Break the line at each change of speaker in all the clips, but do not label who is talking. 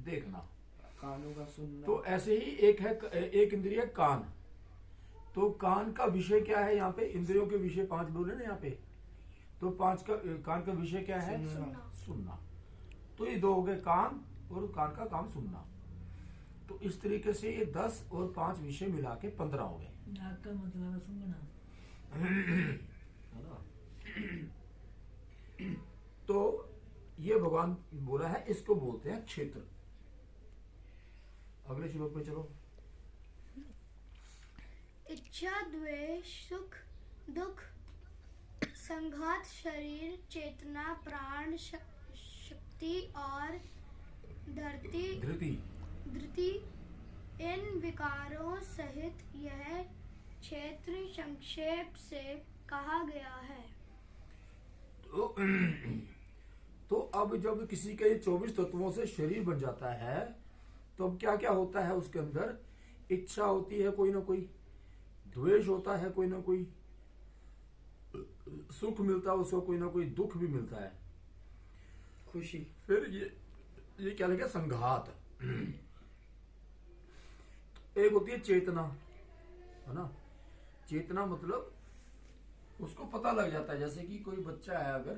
देखना।
कानों का सुनना।
तो ऐसे ही एक है, एक इंद्रिय कान। तो कान का विषय क्या है यहाँ पे? इंद्रियों के विषय 5 बोले ना यहाँ पे। तो 5 का कान का विषय क्या है? सुनना। तो ये 2 हो गए, कान, और कान का काम सुनना। तो इस तरीके से ये 10 और 5 विषय मिला के 15 हो गए।
नाक का मतलब है सुनना।
तो ये भगवान बोला है, इसको बोलते हैं क्षेत्र। अगले श्लोक पे चलो।
इच्छा, द्वेष, सुख, दुख, संघात, शरीर, चेतना, प्राण, शक्ति और धृति, इन विकारों सहित यह क्षेत्र संक्षेप से कहा गया है।
तो अब जब किसी के 24 तत्वों से शरीर बन जाता है, तो अब क्या क्या होता है उसके अंदर? इच्छा होती है कोई ना कोई, द्वेष होता है कोई ना कोई, सुख मिलता है उसको कोई ना कोई, दुख भी मिलता है,
खुशी।
फिर ये क्या लगे? संघात। एक होती है चेतना, है ना। चेतना मतलब उसको पता लग जाता है, जैसे कि कोई बच्चा है अगर,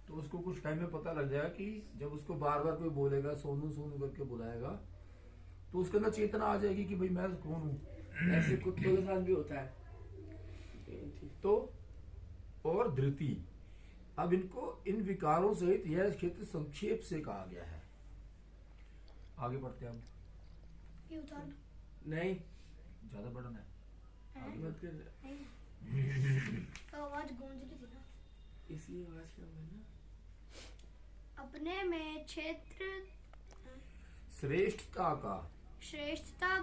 तो उसको कुछ टाइम में पता लग जाएगा कि जब उसको बार बार कोई बोलेगा, सोनू सोनू करके बुलाएगा, तो उसके अंदर चेतना आ जाएगी कि भाई मैं कौन हूं।
ऐसे कुत्तों के साथ भी होता है।
तो और धृति, अब इनको इन विकारों सहित यह क्षेत्र संक्षेप से कहा गया है। आगे बढ़ते हैं हम।
ये उतार
नहीं,
ज्यादा बड़न है, आगे
मत कर।
तो आवाज गूंज रही थी ना,
इसी आवाज का है ना।
अपने में क्षेत्र श्रेष्ठता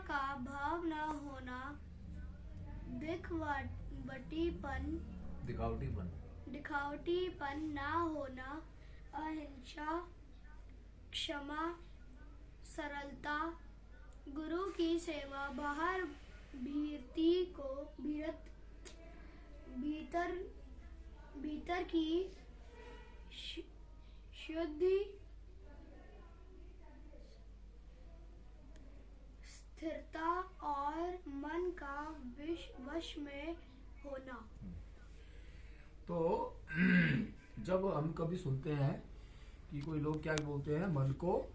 का भाव न होना, दिखावटीपन न होना, अहिंसा, क्षमा, सरलता, गुरु की सेवा, बाहर भीतर की शुद्धि, स्थिरता और मन का वश में होना।
तो जब हम कभी सुनते हैं कि कोई लोग क्या बोलते हैं, मन को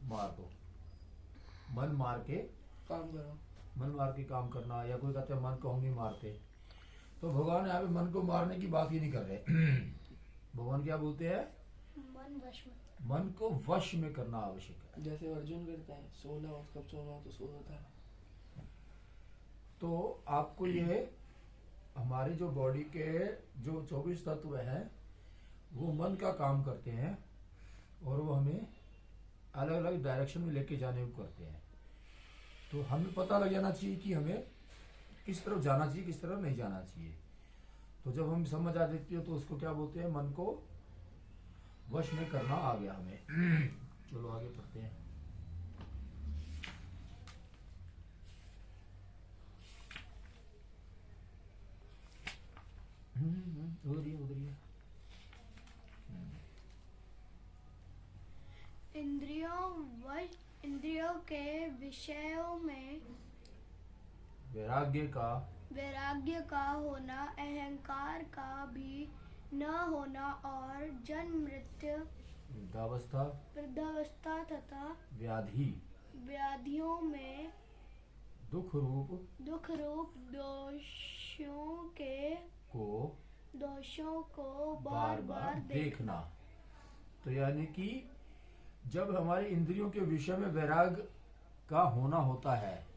मार दो, मन मार के
काम करो,
मन मार के काम करना, या कोई कहते हैं मन को हम नहीं मारते। तो भगवान यहाँ पे मन को मारने की बात ही नहीं कर रहे। भगवान क्या बोलते हैं? मन को वश में करना आवश्यक है।
जैसे अर्जुन करता है, सोना हो कब सोना हो तो सो जाता है।
तो आपको ये हमारी जो बॉडी के जो 24 तत्व हैं, वो मन का काम करते हैं, और वो हमें अलग अलग डायरेक्शन में लेके जाने को करते हैं। तो हमें पता लग जाना चाहिए कि हमें किस तरफ जाना चाहिए, किस तरफ नहीं जाना चाहिए। तो जब हम समझ आ जाती है, तो उसको क्या बोलते हैं? मन को वश में करना आ गया हमें। चलो आगे पढ़ते हैं। उधर
इंद्रियों के विषयों में
वैराग्य
का होना, अहंकार का भी न होना, और जन्म मृत्यु, वृद्धावस्था तथा व्याधियों में
दुख रूप दोषों को बार बार देखना। तो यानी कि जब हमारे इंद्रियों के विषय में वैराग्य का होना होता है,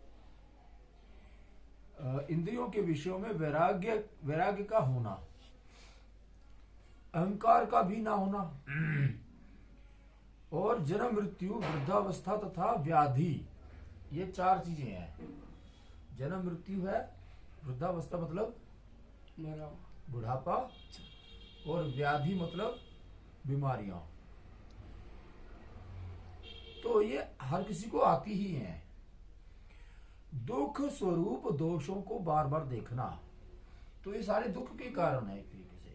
इंद्रियों के विषयों में वैराग्य का होना, अहंकार का भी ना होना, और जन्म मृत्यु, वृद्धावस्था तथा व्याधि, ये 4 चीजें हैं। जन्म मृत्यु है, वृद्धावस्था मतलब बुढ़ापा, और व्याधि मतलब बीमारियां। तो ये हर किसी को आती ही हैं। दुख स्वरूप दोषों को बार बार देखना, तो ये सारे दुख के कारण है। एक तरीके से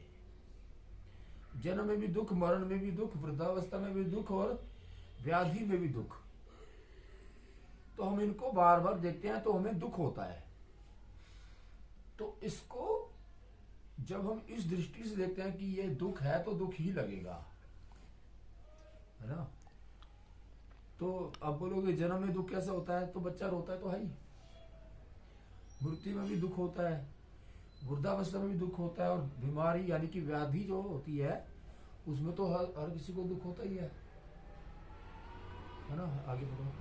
जन्म में भी दुख, मरण में भी दुख, वृद्धावस्था में भी दुख, और व्याधि में भी दुख। तो हम इनको बार बार देखते हैं तो हमें दुख होता है। तो इसको जब हम इस दृष्टि से देखते हैं कि ये दुख है तो दुख ही लगेगा, है ना। तो अब बोलोगे जन्म में दुख कैसा होता है, तो बच्चा रोता है तो है ही। मृत्यु में भी दुख होता है, वृद्धावस्था में भी दुख होता है, और बीमारी यानी कि व्याधि जो होती है उसमें तो हर किसी को दुख होता ही है ना। आगे बढ़ो।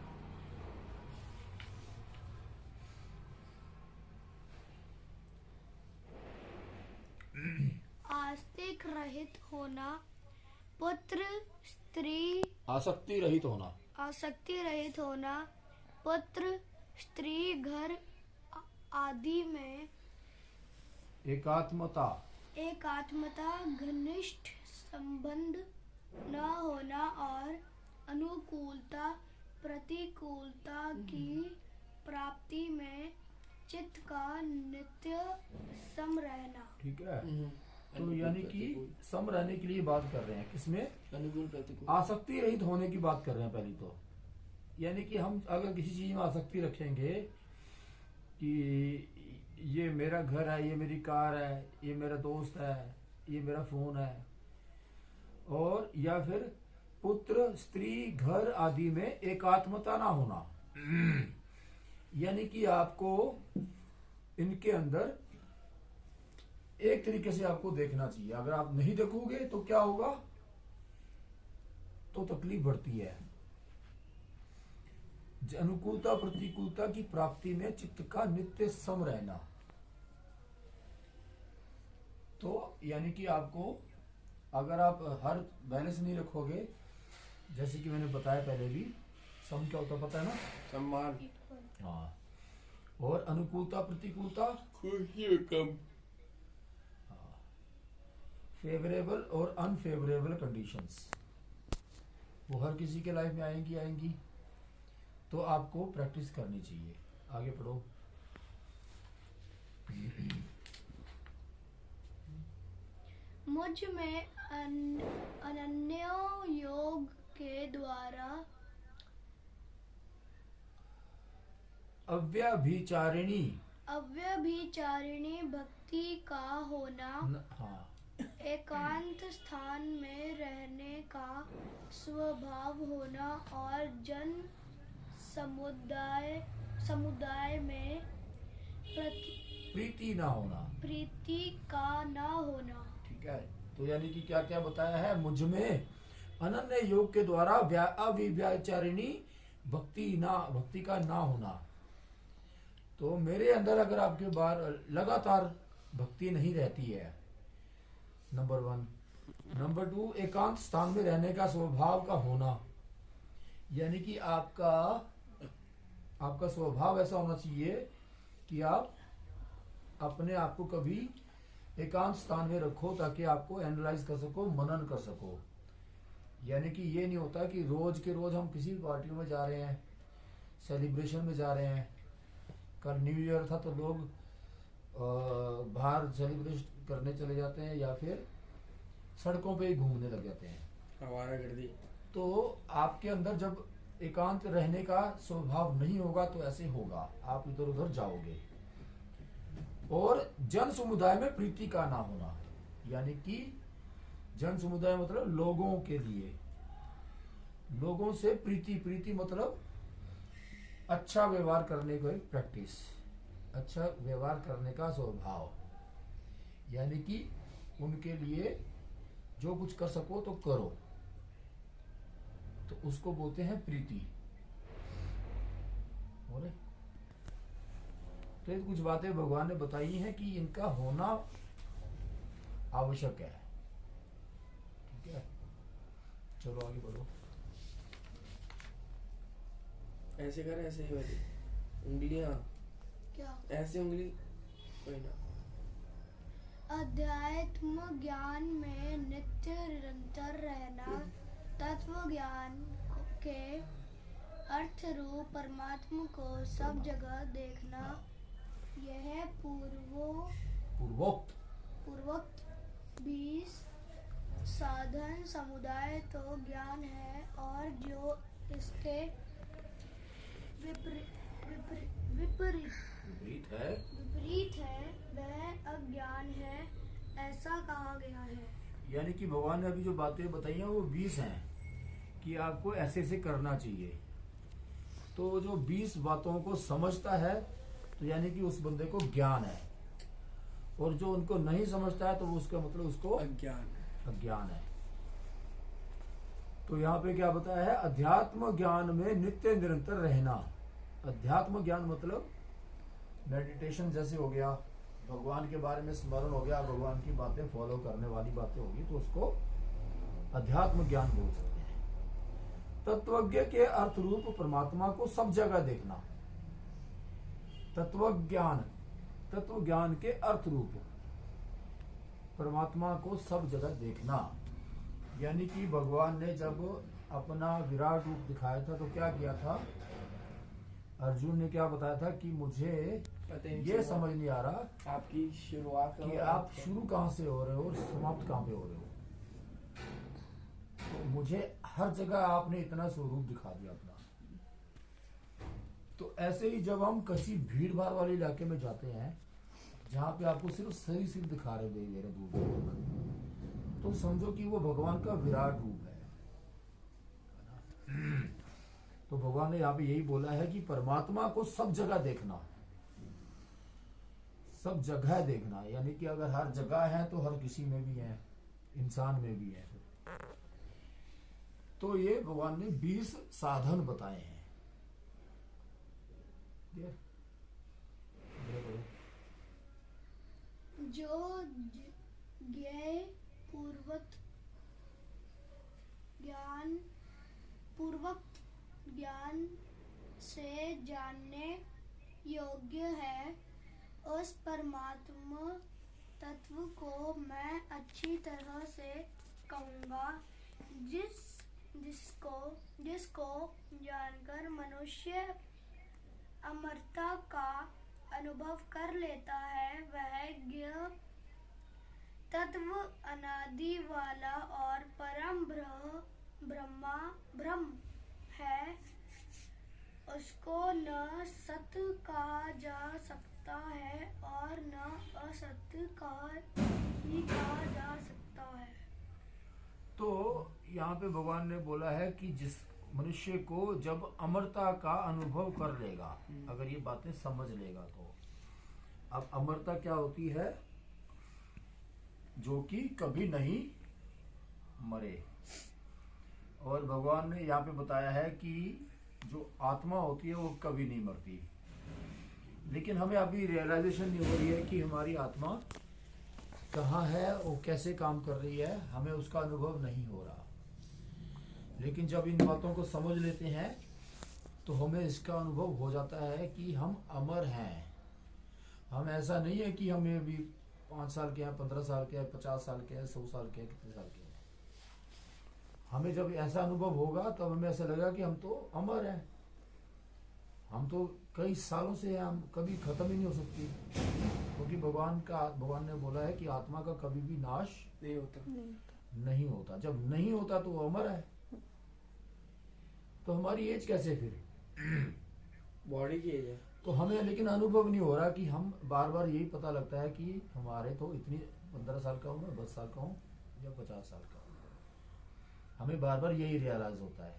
आस्तिक रहित होना, पुत्र स्त्री
आसक्ति रहित होना,
आसक्ति रहित होना, पुत्र स्त्री घर आदि में
एकात्मता,
एकात्मता, घनिष्ठ संबंध न होना और अनुकूलता प्रतिकूलता की प्राप्ति में चित्त का नित्य सम रहना।
ठीक है। तो यानी कि सम रहने के लिए बात कर रहे हैं, किसमें?
अनुकूल प्रतिकूल।
आसक्ति रहित होने की बात कर रहे हैं पहली तो। यानी कि हम अगर किसी चीज में आसक्ति रखेंगे कि ये मेरा घर है, ये मेरी कार है, ये मेरा दोस्त है, ये मेरा फोन है, और या फिर पुत्र स्त्री घर आदि में एकात्मता ना होना, यानी कि आपको इनके अंदर एक तरीके से आपको देखना चाहिए। अगर आप नहीं देखोगे तो क्या होगा, तो तकलीफ बढ़ती है। अनुकूलता प्रतिकूलता की प्राप्ति में चित्त का नित्य सम रहना। तो यानी कि आपको अगर आप हर बैलेंस नहीं रखोगे, जैसे कि मैंने बताया पहले भी, सम क्या होता पता है ना?
सम्मान,
हाँ। और अनुकूलता प्रतिकूलता,
खुशी कम,
फेवरेबल और अनफेवरेबल कंडीशंस, वो हर किसी के लाइफ में आएंगी। तो आपको प्रैक्टिस करनी चाहिए। आगे पढ़ो।
मुझ में अनन्य योग के द्वारा
अव्यभिचारिणी
भक्ति का होना,
हाँ,
एकांत स्थान में रहने का स्वभाव होना और जन समुदाय में
प्रीति ना होना,
प्रीति का ना होना।
ठीक है। तो यानी कि क्या क्या बताया है? मुझ में अनन्य योग के द्वारा अव्यभिचारिणी भक्ति का ना होना। तो मेरे अंदर अगर आपके बार लगातार भक्ति नहीं रहती है, नंबर 1। नंबर 2, एकांत स्थान में रहने का स्वभाव का होना, यानी कि आपका स्वभाव ऐसा होना चाहिए कि आप अपने आप को कभी एकांत स्थान में रखो, ताकि आपको एनालाइज कर सको, मनन कर सको। यानी कि ये नहीं होता कि रोज के रोज हम किसी पार्टियों में जा रहे हैं, सेलिब्रेशन में जा रहे हैं। कल न्यू ईयर था तो लोग बाहर सेलिब्रेट करने चले जाते हैं, या फिर सड़कों पे ही घूमने लग जाते हैं,
आवारागर्दी।
तो आपके अंदर जब एकांत रहने का स्वभाव नहीं होगा तो ऐसे होगा, आप इधर उधर जाओगे। और जन समुदाय में प्रीति का ना होना, यानी कि जन समुदाय मतलब लोगों के लिए, लोगों से प्रीति मतलब अच्छा व्यवहार करने को एक प्रैक्टिस, अच्छा व्यवहार करने का स्वभाव, यानी कि उनके लिए जो कुछ कर सको तो करो, तो उसको बोलते हैं प्रीति। बोले तो ये कुछ बातें भगवान ने बताई हैं कि इनका होना आवश्यक है। ठीक है, चलो आगे बढ़ो।
ऐसे कर, ऐसे ही वाली उंगलियां,
क्या?
ऐसे उंगली, कोई ना।
अध्यात्म ज्ञान में नित्य निरंतर रहना, तत्व ज्ञान के अर्थ रूप परमात्मा को सब जगह देखना, यह पूर्वोक्त 20 साधन समुदाय तो ज्ञान है, और जो इसके
विपरीत है
विपरीत है वह अज्ञान है, ऐसा कहा गया है।
यानी कि भगवान ने अभी जो बातें बताई हैं वो 20 हैं कि आपको ऐसे ऐसे करना चाहिए। तो जो 20 बातों को समझता है तो यानी कि उस बंदे को ज्ञान है, और जो उनको नहीं समझता है तो उसका मतलब उसको अज्ञान है। तो यहाँ पे क्या बताया है, अध्यात्म ज्ञान में नित्य निरंतर रहना। अध्यात्म ज्ञान मतलब मेडिटेशन जैसे हो गया, भगवान के बारे में स्मरण हो गया, भगवान की बातें फॉलो करने वाली बातें होगी, तो उसको अध्यात्म ज्ञान बोल सकते हैं। तत्वज्ञ के अर्थ रूप परमात्मा को सब जगह देखना। तत्व ज्ञान के अर्थ रूप परमात्मा को सब जगह देखना, यानी कि भगवान ने जब अपना विराट रूप दिखाया था तो क्या किया था, अर्जुन ने क्या बताया था कि मुझे ये समझ नहीं आ रहा
आपकी शुरुआत
कि आप शुरू कहाँ से हो रहे हो और समाप्त कहाँ पे हो रहे हो। तो मुझे हर जगह आपने इतना स्वरूप दिखा दिया अपना। तो ऐसे ही जब हम किसी भीड़ भाड़ वाले इलाके में जाते हैं जहाँ पे आपको सिर्फ सही सिर्फ दिखा रहे दे रहे दूर दूर तक, तो समझो कि वो भगवान का विराट रूप है ना? तो भगवान ने यहाँ पे यही बोला है कि परमात्मा को सब जगह देखना, सब जगह देखना, यानी कि अगर हर जगह है तो हर किसी में भी है, इंसान में भी है। तो ये भगवान ने 20 साधन बताए हैं।
जो ज्ञान से जानने योग्य है, उस परमात्मा तत्व को मैं अच्छी तरह से कहूँगा, जिसको जानकर मनुष्य अमरता का अनुभव कर लेता है, वह ज्ञ तत्व अनादि वाला और परम ब्रह्म है। उसको न सत्य कहा जा सकता है और न असत्य ही कहा जा सकता है।
तो यहाँ पे भगवान ने बोला है कि जिस मनुष्य को जब अमरता का अनुभव कर लेगा, अगर ये बातें समझ लेगा, तो अब अमरता क्या होती है, जो कि कभी नहीं मरे। और भगवान ने यहाँ पे बताया है कि जो आत्मा होती है वो कभी नहीं मरती, लेकिन हमें अभी रियलाइजेशन नहीं हो रही है कि हमारी आत्मा कहाँ है, वो कैसे काम कर रही है, हमें उसका अनुभव नहीं हो रहा। लेकिन जब इन बातों को समझ लेते हैं तो हमें इसका अनुभव हो जाता है कि हम अमर हैं। हम ऐसा नहीं है कि हमें अभी 5 साल के हैं, 15 साल के हैं, 50 साल के हैं, 100 साल के हैं, कितने साल के हैं। हमें जब ऐसा अनुभव होगा तब हमें ऐसा लगेगा कि हम तो अमर हैं, हम तो कई सालों से हैं, हम कभी खत्म ही नहीं हो सकती, क्योंकि भगवान ने बोला है कि आत्मा का कभी भी नाश नहीं होता। जब नहीं होता तो वो अमर है। तो हमारी एज कैसे फिर
बॉडी की एज है। तो
हमें लेकिन अनुभव नहीं हो रहा कि हम बार बार यही पता लगता है कि हमारे तो इतनी 15 साल का हूँ, मैं 10 साल का हूँ या 50 साल का हूँ, हमें बार बार यही रियलाइज होता है।